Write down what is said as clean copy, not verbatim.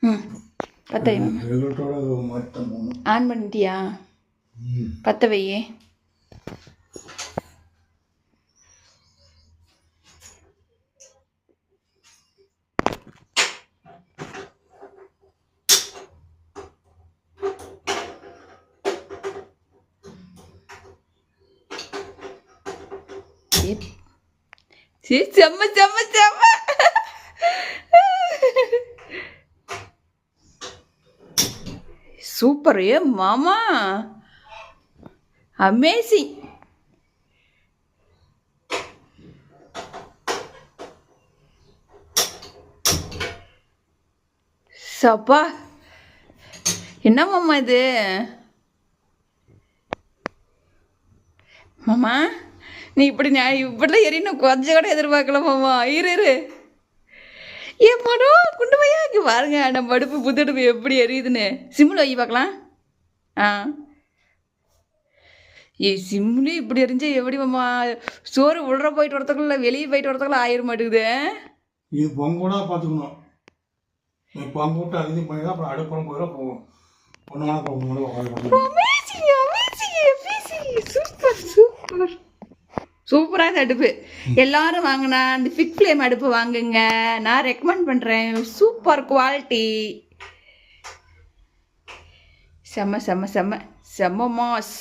ம் பற்ற வை ஆன் பண்ணிட்டியா? பற்ற வையே. செம்ம செம்ம செம்ம சூப்பர். ஏ மாமா, அமேசிங். சப்பா, என்ன மாமா இது? மாமா நீ இப்படிலாம் எரியணும் கொஞ்சம் கூட எதிர்பார்க்கல மாமா. இரு ஏன் படம் குண்டு பையா இங்கே பாருங்க, நம்ம அடுப்பு புத்தடுப்பு எப்படி எரியுதுன்னு. சிம்மில் வை பார்க்கலாம். ஆ சிம்லி இப்படி எரிஞ்சா எப்படி மாமா? சோறு உள்ள போயிட்டு வரத்துக்குள்ள வெளியே போயிட்டு வரத்துக்குள்ள ஆயிர மாட்டேங்குது. இது பொங்கூட பார்த்துக்கணும். பொங்க விட்டு அதிகம் பண்ணி தான் அப்புறம் அடுப்பெல்லாம் போயிடும். போகும் சூப்பர் சூப்பராக அடுப்பு. எல்லாரும் வாங்கினா அந்த ஃபிக் ஃப்ளேம் அடுப்பு வாங்குங்க, நான் ரெக்கமெண்ட் பண்ணுறேன். சூப்பர் குவாலிட்டி, செம்ம செம்ம செம்ம செம்ம மாஸ்.